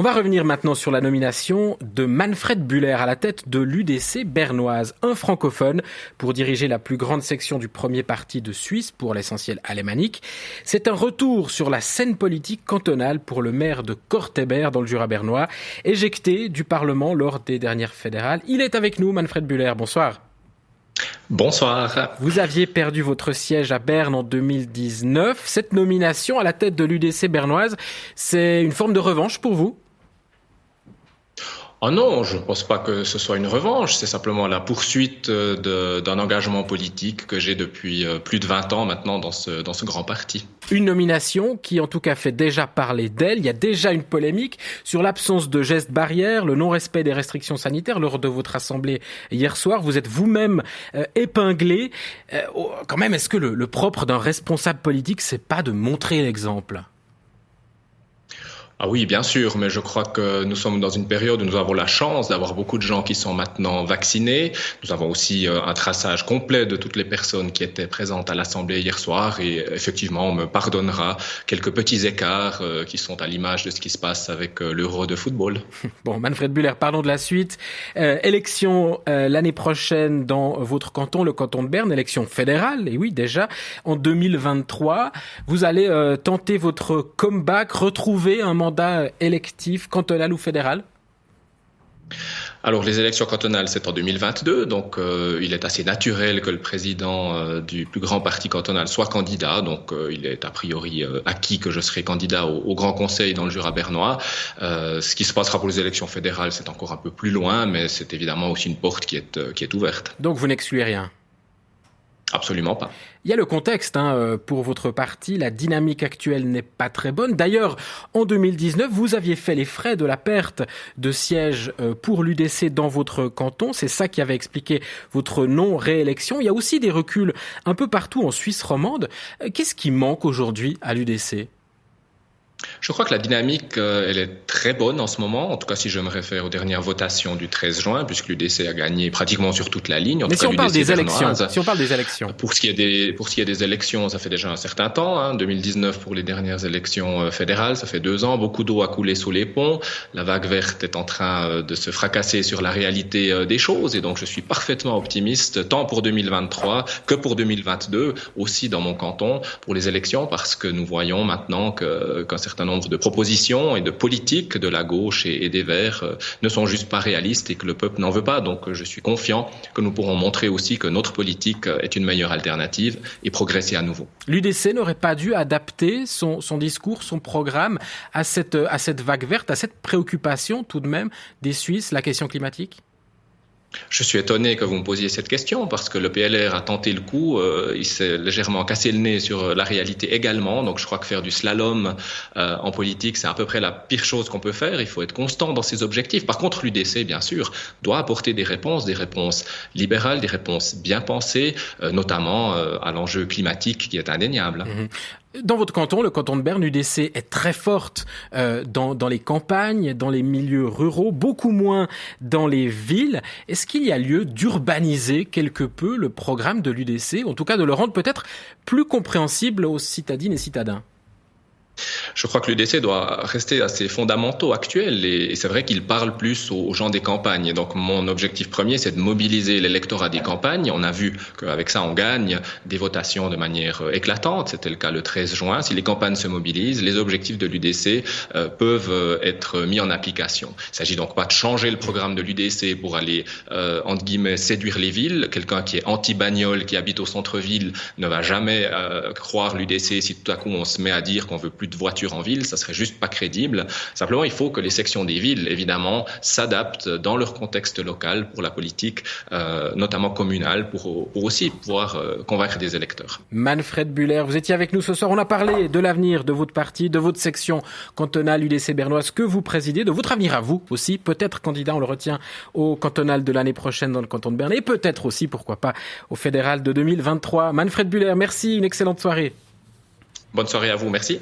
On va revenir maintenant sur la nomination de Manfred Bühler à la tête de l'UDC bernoise, un francophone, pour diriger la plus grande section du premier parti de Suisse, pour l'essentiel alémanique. C'est un retour sur la scène politique cantonale pour le maire de Korteberg dans le Jura bernois, éjecté du Parlement lors des dernières fédérales. Il est avec nous, Manfred Bühler. Bonsoir. Bonsoir. Vous aviez perdu votre siège à Berne en 2019. Cette nomination à la tête de l'UDC bernoise, c'est une forme de revanche pour vous ? Oh non, je ne pense pas que ce soit une revanche, c'est simplement la poursuite d'un engagement politique que j'ai depuis plus de 20 ans maintenant dans ce grand parti. Une nomination qui en tout cas fait déjà parler d'elle. Il y a déjà une polémique sur l'absence de gestes barrières, le non-respect des restrictions sanitaires lors de votre assemblée hier soir. Vous êtes vous-même épinglé. Quand même, est-ce que le propre d'un responsable politique, c'est pas de montrer l'exemple ? Ah oui, bien sûr, mais je crois que nous sommes dans une période où nous avons la chance d'avoir beaucoup de gens qui sont maintenant vaccinés. Nous avons aussi un traçage complet de toutes les personnes qui étaient présentes à l'Assemblée hier soir et effectivement, on me pardonnera quelques petits écarts qui sont à l'image de ce qui se passe avec l'Euro de football. Bon, Manfred Bühler, parlons de la suite. Élection l'année prochaine dans votre canton, le canton de Berne, élection fédérale, et oui, déjà, en 2023. Vous allez tenter votre comeback, retrouver un mandat électif, cantonal ou fédéral ? Alors les élections cantonales, c'est en 2022, donc il est assez naturel que le président du plus grand parti cantonal soit candidat, donc il est a priori acquis que je serai candidat au Grand Conseil dans le Jura bernois. Ce qui se passera pour les élections fédérales, c'est encore un peu plus loin, mais c'est évidemment aussi une porte qui est ouverte. Donc vous n'excluez rien ? Absolument pas. Il y a le contexte pour votre parti, la dynamique actuelle n'est pas très bonne. D'ailleurs, en 2019, vous aviez fait les frais de la perte de sièges pour l'UDC dans votre canton. C'est ça qui avait expliqué votre non-réélection. Il y a aussi des reculs un peu partout en Suisse romande. Qu'est-ce qui manque aujourd'hui à l'UDC ? Je crois que la dynamique, elle est très bonne en ce moment, en tout cas si je me réfère aux dernières votations du 13 juin, puisque l'UDC a gagné pratiquement sur toute la ligne. Mais si on parle des élections, Pour ce qui est des élections, ça fait déjà un certain temps, 2019 pour les dernières élections fédérales, ça fait 2 ans, beaucoup d'eau a coulé sous les ponts, la vague verte est en train de se fracasser sur la réalité des choses, et donc je suis parfaitement optimiste, tant pour 2023 que pour 2022, aussi dans mon canton, pour les élections, parce que nous voyons maintenant qu'un certain nombre de propositions et de politiques de la gauche et des Verts ne sont juste pas réalistes et que le peuple n'en veut pas. Donc je suis confiant que nous pourrons montrer aussi que notre politique est une meilleure alternative et progresser à nouveau. L'UDC n'aurait pas dû adapter son discours, son programme à cette vague verte, à cette préoccupation tout de même des Suisses, la question climatique ? Je suis étonné que vous me posiez cette question parce que le PLR a tenté le coup, il s'est légèrement cassé le nez sur la réalité également, donc je crois que faire du slalom en politique, c'est à peu près la pire chose qu'on peut faire, il faut être constant dans ses objectifs. Par contre, l'UDC, bien sûr, doit apporter des réponses libérales, des réponses bien pensées, notamment à l'enjeu climatique qui est indéniable. Dans votre canton, le canton de Berne, l'UDC est très forte dans les campagnes, dans les milieux ruraux, beaucoup moins dans les villes. Est-ce qu'il y a lieu d'urbaniser quelque peu le programme de l'UDC, en tout cas de le rendre peut-être plus compréhensible aux citadines et citadins ? Je crois que l'UDC doit rester à ses fondamentaux actuels et c'est vrai qu'il parle plus aux gens des campagnes. Et donc mon objectif premier, c'est de mobiliser l'électorat des campagnes. On a vu qu'avec ça, on gagne des votations de manière éclatante. C'était le cas le 13 juin. Si les campagnes se mobilisent, les objectifs de l'UDC peuvent être mis en application. Il ne s'agit donc pas de changer le programme de l'UDC pour aller, entre guillemets, séduire les villes. Quelqu'un qui est anti-bagnole, qui habite au centre-ville, ne va jamais croire l'UDC si tout à coup on se met à dire qu'on veut plus de voitures en ville, ça serait juste pas crédible. Simplement, il faut que les sections des villes, évidemment, s'adaptent dans leur contexte local pour la politique, notamment communale, pour aussi pouvoir convaincre des électeurs. Manfred Bühler, vous étiez avec nous ce soir. On a parlé de l'avenir de votre parti, de votre section cantonale UDC bernoise que vous présidez, de votre avenir à vous aussi. Peut-être candidat, on le retient, au cantonal de l'année prochaine dans le canton de Berne et peut-être aussi, pourquoi pas, au fédéral de 2023. Manfred Bühler, merci, une excellente soirée. Bonne soirée à vous, merci.